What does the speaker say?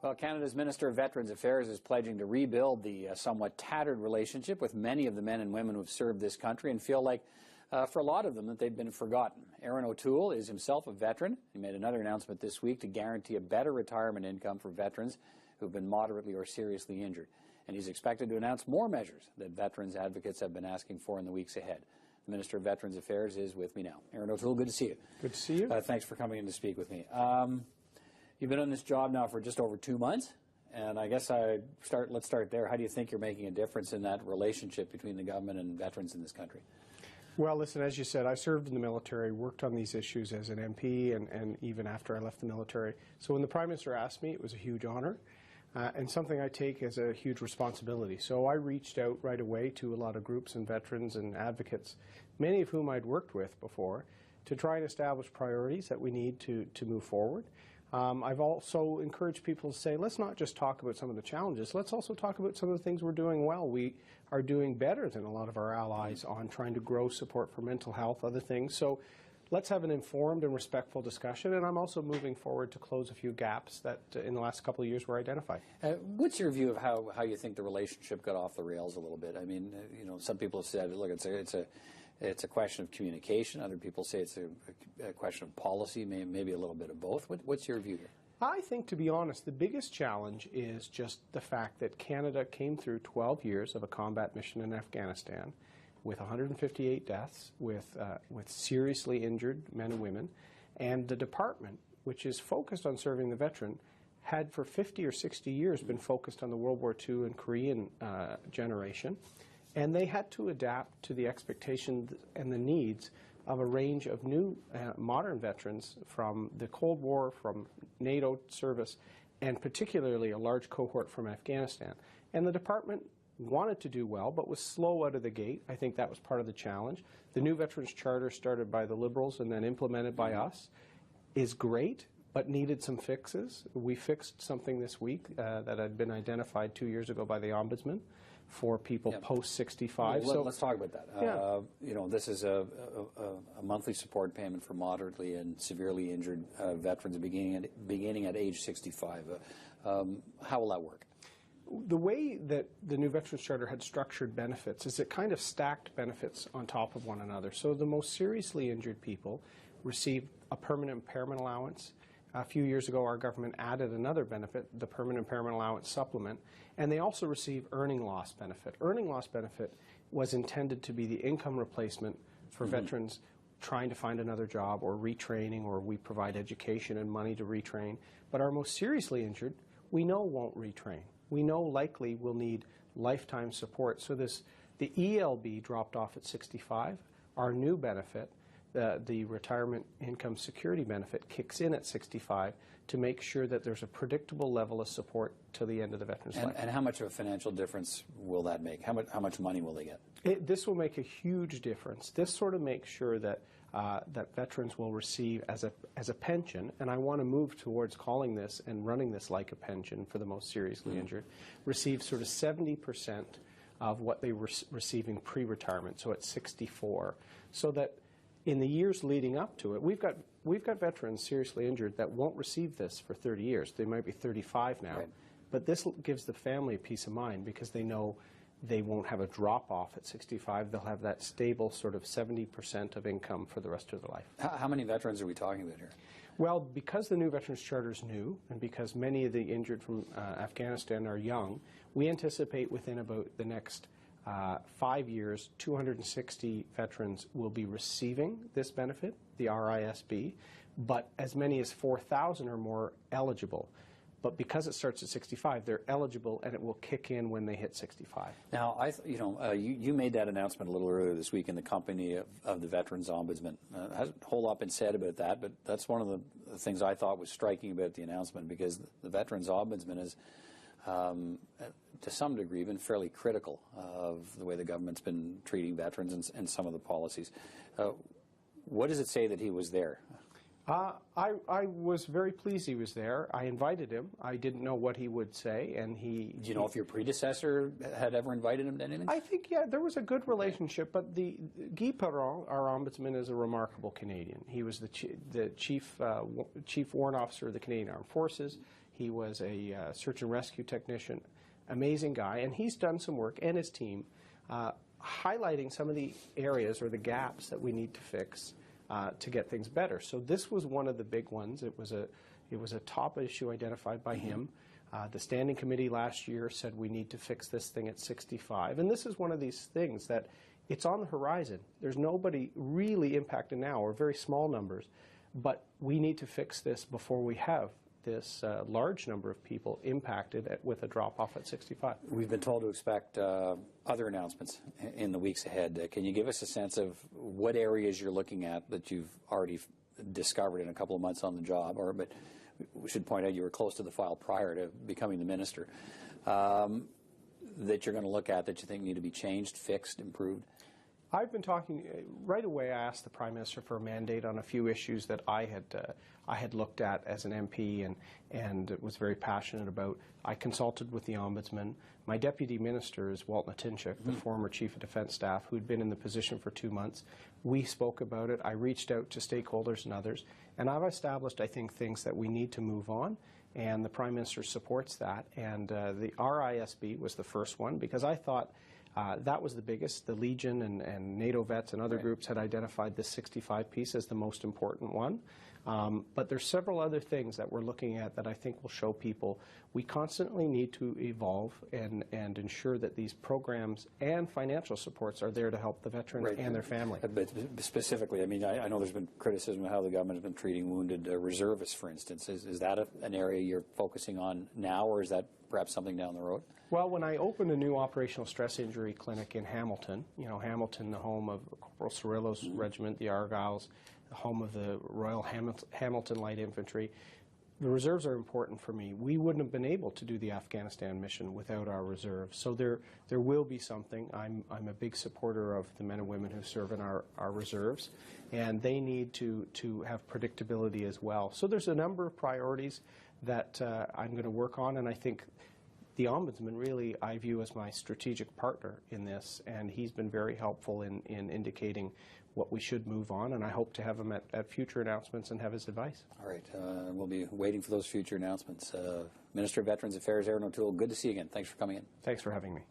Well, Canada's Minister of Veterans Affairs is pledging to rebuild the somewhat tattered relationship with many of the men and women who have served this country and feel like, for a lot of them, that they've been forgotten. Erin O'Toole is himself a veteran. He made another announcement this week to guarantee a better retirement income for veterans who've been moderately or seriously injured. And he's expected to announce more measures that veterans advocates have been asking for in the weeks ahead. The Minister of Veterans Affairs is with me now. Erin O'Toole, good to see you. Good to see you. Thanks for coming in to speak with me. You've been on this job now for just over 2 months, and I guess let's start there. How do you think you're making a difference in that relationship between the government and veterans in this country? Well, listen, as you said, I served in the military, worked on these issues as an MP, and even after I left the military. So when the Prime Minister asked me, it was a huge honor, and something I take as a huge responsibility. So I reached out right away to a lot of groups and veterans and advocates, many of whom I'd worked with before, to try and establish priorities that we need to move forward. I've also encouraged people to say, let's not just talk about some of the challenges, let's also talk about some of the things we're doing well. We are doing better than a lot of our allies on trying to grow support for mental health, other things. So let's have an informed and respectful discussion, and I'm also moving forward to close a few gaps that in the last couple of years were identified. What's your view of how you think the relationship got off the rails a little bit? I mean, you know, some people have said, look, it's a question of communication. Other people say it's a question of policy, maybe a little bit of both. What's your view here? I think, to be honest, the biggest challenge is just the fact that Canada came through 12 years of a combat mission in Afghanistan with 158 deaths, with seriously injured men and women, and the department, which is focused on serving the veteran, had for 50 or 60 years been focused on the World War II and Korean generation, and they had to adapt to the expectations and the needs of a range of new modern veterans from the Cold War, from NATO service, and particularly a large cohort from Afghanistan. And the department wanted to do well, but was slow out of the gate. I think that was part of the challenge. The new Veterans Charter, started by the Liberals and then implemented by us, is great, but needed some fixes. We fixed something this week that had been identified 2 years ago by the Ombudsman for people post-65. Well, let's talk about that. Yeah. You know, this is a monthly support payment for moderately and severely injured veterans beginning at age 65. How will that work? The way that the new Veterans Charter had structured benefits is it kind of stacked benefits on top of one another. So the most seriously injured people received a permanent impairment allowance. A few years ago, our government added another benefit, the Permanent Impairment Allowance Supplement, and they also receive earning loss benefit. Earning loss benefit was intended to be the income replacement for veterans trying to find another job or retraining, or we provide education and money to retrain. But our most seriously injured, we know won't retrain. We know likely will need lifetime support. So the ELB dropped off at 65. Our new benefit, the Retirement Income Security Benefit, kicks in at 65 to make sure that there's a predictable level of support to the end of the veteran's life. And how much of a financial difference will that make? How much money will they get? This will make a huge difference. This sort of makes sure that that veterans will receive as a pension, and I want to move towards calling this and running this like a pension for the most seriously injured, receive sort of 70% of what they were receiving pre-retirement, so at 64, so that in the years leading up to it, we've got veterans seriously injured that won't receive this for 30 years. They might be 35 now. Right. But this gives the family peace of mind because they know they won't have a drop-off at 65. They'll have that stable sort of 70% of income for the rest of their life. How many veterans are we talking about here? Well, because the new Veterans Charter is new, and because many of the injured from Afghanistan are young, we anticipate within about the next 5 years, 260 veterans will be receiving this benefit, the RISB, but as many as 4,000 or more eligible. But because it starts at 65, they're eligible, and it will kick in when they hit 65. Now, you made that announcement a little earlier this week in the company of the Veterans Ombudsman. Hasn't a whole lot been said about that, but that's one of the things I thought was striking about the announcement, because the Veterans Ombudsman is, to some degree, been fairly critical of the way the government's been treating veterans and some of the policies. What does it say that he was there? I was very pleased he was there. I invited him. I didn't know what he would say, and he... Do you know if your predecessor had ever invited him to anything? I think, yeah, there was a good relationship, but Guy Perron, our ombudsman, is a remarkable Canadian. He was the chief warrant officer of the Canadian Armed Forces. He was a search and rescue technician, amazing guy, and he's done some work, and his team, highlighting some of the areas or the gaps that we need to fix to get things better. So this was one of the big ones. It was a top issue identified by him. The standing committee last year said we need to fix this thing at 65. And this is one of these things that it's on the horizon. There's nobody really impacted now, or very small numbers. But we need to fix this before we have this large number of people impacted with a drop-off at 65. We've been told to expect other announcements in the weeks ahead. Can you give us a sense of what areas you're looking at that you've already discovered in a couple of months on the job? But we should point out you were close to the file prior to becoming the minister, that you're going to look at that you think need to be changed, fixed, improved? I've been talking, right away I asked the Prime Minister for a mandate on a few issues that I had looked at as an MP and was very passionate about. I consulted with the Ombudsman. My Deputy Minister is Walt Natinchuk, the former Chief of Defence Staff, who'd been in the position for 2 months. We spoke about it. I reached out to stakeholders and others, and I've established, I think, things that we need to move on, and the Prime Minister supports that. And the RISB was the first one, because I thought that was the biggest. The Legion and NATO vets and other groups had identified this 65 piece as the most important one. But there's several other things that we're looking at that I think will show people we constantly need to evolve and ensure that these programs and financial supports are there to help the veterans and their family. But specifically, I mean, I know there's been criticism of how the government has been treating wounded reservists, for instance. Is that an area you're focusing on now, or is that perhaps something down the road? Well, when I opened a new operational stress injury clinic in Hamilton, Hamilton, the home of Corporal Cirillo's regiment, the Argylls, the home of the Royal Hamilton Light Infantry, the reserves are important for me. We wouldn't have been able to do the Afghanistan mission without our reserves. So there will be something. I'm a big supporter of the men and women who serve in our reserves, and they need to have predictability as well. So there's a number of priorities that I'm going to work on, and I think the Ombudsman really I view as my strategic partner in this, and he's been very helpful in indicating what we should move on, and I hope to have him at future announcements and have his advice. All right. We'll be waiting for those future announcements. Minister of Veterans Affairs, Erin O'Toole, good to see you again. Thanks for coming in. Thanks for having me.